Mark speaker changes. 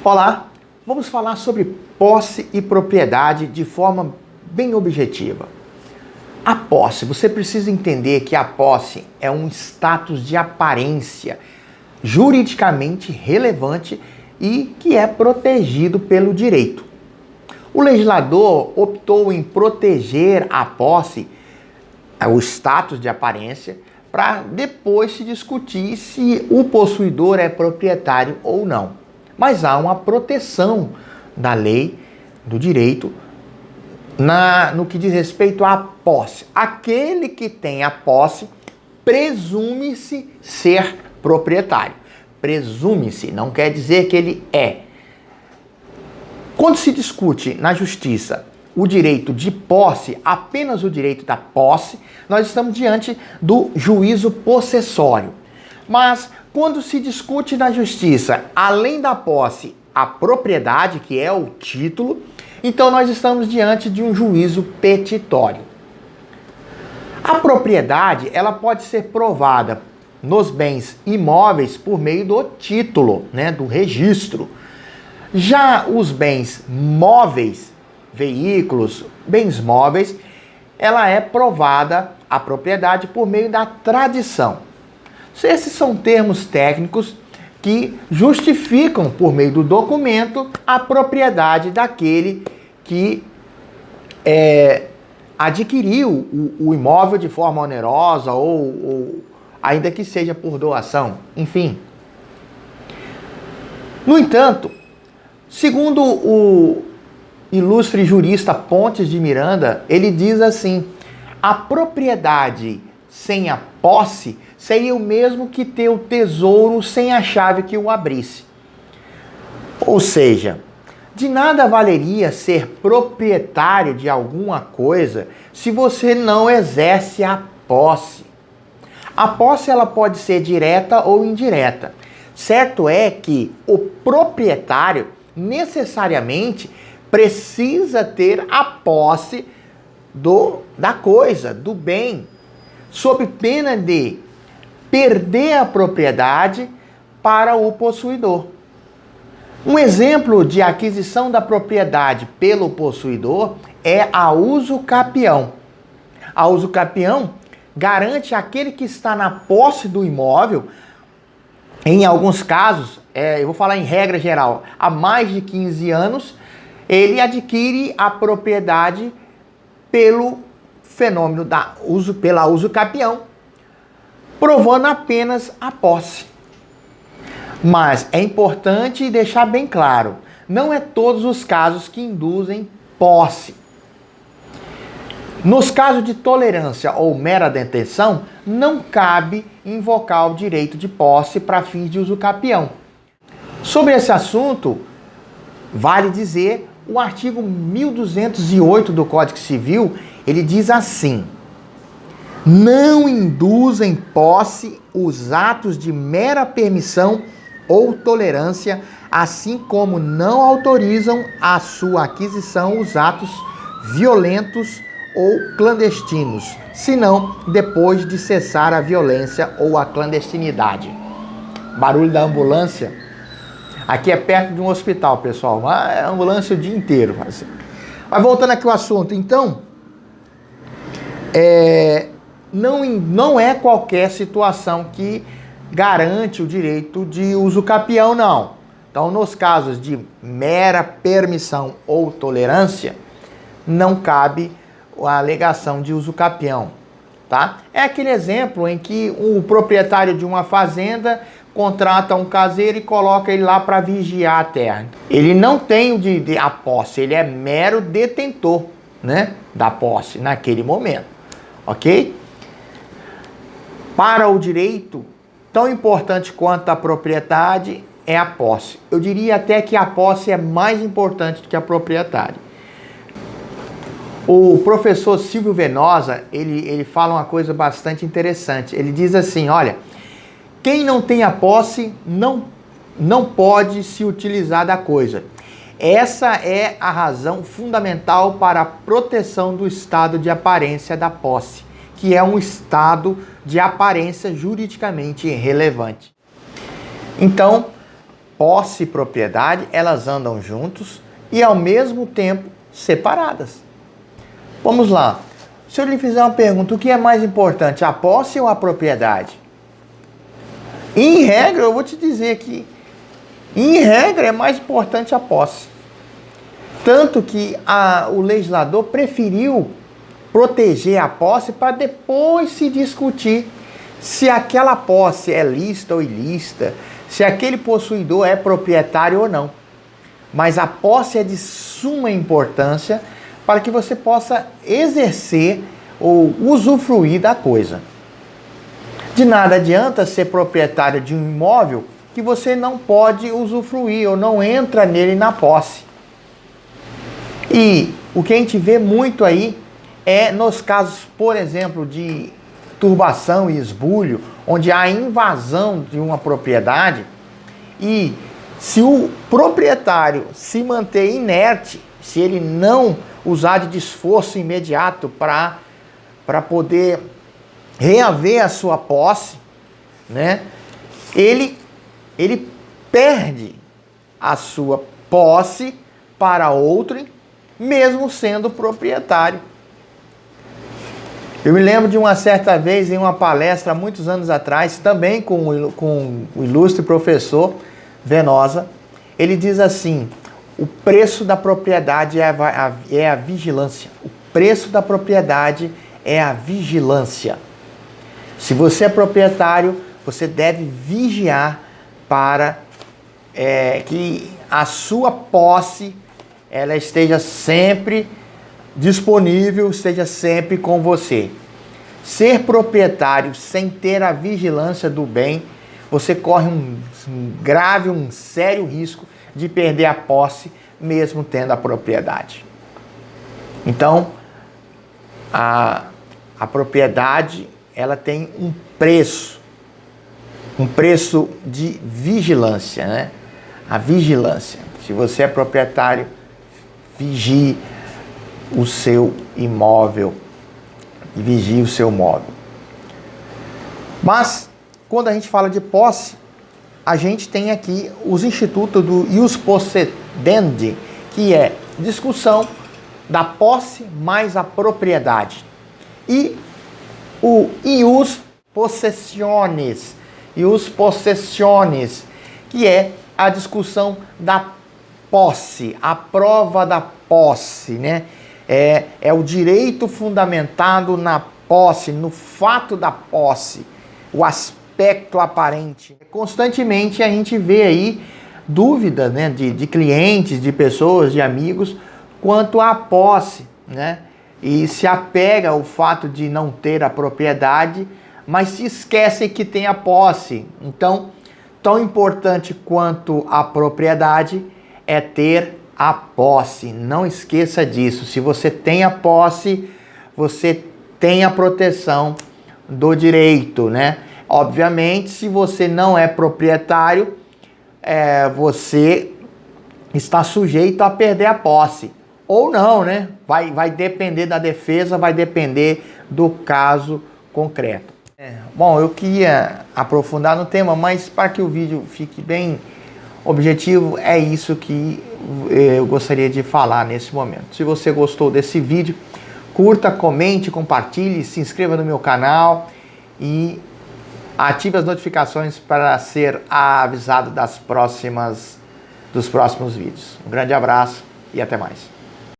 Speaker 1: Olá, vamos falar sobre posse e propriedade de forma bem objetiva. A posse, você precisa entender que a posse é um status de aparência juridicamente relevante e que é protegido pelo direito. O legislador optou em proteger a posse, o status de aparência, para depois se discutir se o possuidor é proprietário ou não. Mas há uma proteção da lei, do direito, no que diz respeito à posse. Aquele que tem a posse presume-se ser proprietário. Presume-se, não quer dizer que ele é. Quando se discute na justiça o direito de posse, apenas o direito da posse, nós estamos diante do juízo possessório. Mas quando se discute na justiça, além da posse, a propriedade, que é o título, então nós estamos diante de um juízo petitório. A propriedade, ela pode ser provada nos bens imóveis por meio do título, do registro. Já os bens móveis, veículos, bens móveis, ela é provada, a propriedade, por meio da tradição. Esses são termos técnicos que justificam, por meio do documento, a propriedade daquele que adquiriu o imóvel de forma onerosa ou ainda que seja por doação, enfim. No entanto, segundo o ilustre jurista Pontes de Miranda, ele diz assim: a propriedade sem a posse seria o mesmo que ter o tesouro sem a chave que o abrisse. Ou seja, de nada valeria ser proprietário de alguma coisa se você não exerce a posse. A posse ela pode ser direta ou indireta. Certo é que o proprietário necessariamente precisa ter a posse da coisa, do bem, sob pena de perder a propriedade para o possuidor. Um exemplo de aquisição da propriedade pelo possuidor é a usucapião. A usucapião garante àquele que está na posse do imóvel, em alguns casos, eu vou falar em regra geral, há mais de 15 anos, ele adquire a propriedade pelo fenômeno pela usucapião, provando apenas a posse. Mas é importante deixar bem claro, não é todos os casos que induzem posse. Nos casos de tolerância ou mera detenção, não cabe invocar o direito de posse para fins de usucapião. Sobre esse assunto, vale dizer, o artigo 1208 do Código Civil, ele diz assim: não induzem posse os atos de mera permissão ou tolerância, assim como não autorizam a sua aquisição os atos violentos ou clandestinos, senão depois de cessar a violência ou a clandestinidade. Barulho da ambulância. Aqui é perto de um hospital, pessoal. É ambulância o dia inteiro. Mas voltando aqui ao assunto, então, não é qualquer situação que garante o direito de usucapião, não. Então, nos casos de mera permissão ou tolerância, não cabe a alegação de usucapião, tá? É aquele exemplo em que o proprietário de uma fazenda contrata um caseiro e coloca ele lá para vigiar a terra. Ele não tem a posse, ele é mero detentor, da posse naquele momento, ok? Para o direito, tão importante quanto a propriedade é a posse. Eu diria até que a posse é mais importante do que a propriedade. O professor Silvio Venosa, ele fala uma coisa bastante interessante. Ele diz assim, olha, quem não tem a posse não pode se utilizar da coisa. Essa é a razão fundamental para a proteção do estado de aparência da posse, que é um estado de aparência juridicamente relevante. Então, posse e propriedade, elas andam juntos e ao mesmo tempo separadas. Vamos lá. Se eu lhe fizer uma pergunta, o que é mais importante, a posse ou a propriedade? Em regra, eu vou te dizer que, em regra, é mais importante a posse. Tanto que o legislador preferiu proteger a posse para depois se discutir se aquela posse é lícita ou ilícita, se aquele possuidor é proprietário ou não. Mas a posse é de suma importância para que você possa exercer ou usufruir da coisa. De nada adianta ser proprietário de um imóvel que você não pode usufruir ou não entra nele na posse. E o que a gente vê muito aí é nos casos, por exemplo, de turbação e esbulho, onde há invasão de uma propriedade e se o proprietário se manter inerte, se ele não usar de esforço imediato para poder reaver a sua posse, né? Ele perde a sua posse para outro, mesmo sendo proprietário. Eu me lembro de uma certa vez em uma palestra, muitos anos atrás, também com o ilustre professor Venosa, ele diz assim: o preço da propriedade é a vigilância. O preço da propriedade é a vigilância. Se você é proprietário, você deve vigiar para que a sua posse ela esteja sempre disponível, esteja sempre com você. Ser proprietário sem ter a vigilância do bem, você corre um sério risco de perder a posse, mesmo tendo a propriedade. Então, a propriedade, ela tem um preço de vigilância, né? A vigilância. Se você é proprietário, vigie o seu imóvel e vigie o seu móvel. Mas, quando a gente fala de posse, a gente tem aqui os institutos do ius possedendi, que é discussão da posse mais a propriedade. E o ius possessionis, que é a discussão da posse, a prova da posse, né? É o direito fundamentado na posse, no fato da posse, o aspecto aparente. Constantemente a gente vê aí dúvidas, né, de clientes, de pessoas, de amigos, quanto à posse, né? E se apega ao fato de não ter a propriedade, mas se esquecem que tem a posse. Então, tão importante quanto a propriedade é ter a posse. Não esqueça disso. Se você tem a posse, você tem a proteção do direito, né? Obviamente, se você não é proprietário, você está sujeito a perder a posse. Ou não, né? Vai depender da defesa, vai depender do caso concreto. Bom, eu queria aprofundar no tema, mas para que o vídeo fique bem objetivo, é isso que eu gostaria de falar nesse momento. Se você gostou desse vídeo, curta, comente, compartilhe, se inscreva no meu canal e ative as notificações para ser avisado dos próximos vídeos. Um grande abraço e até mais.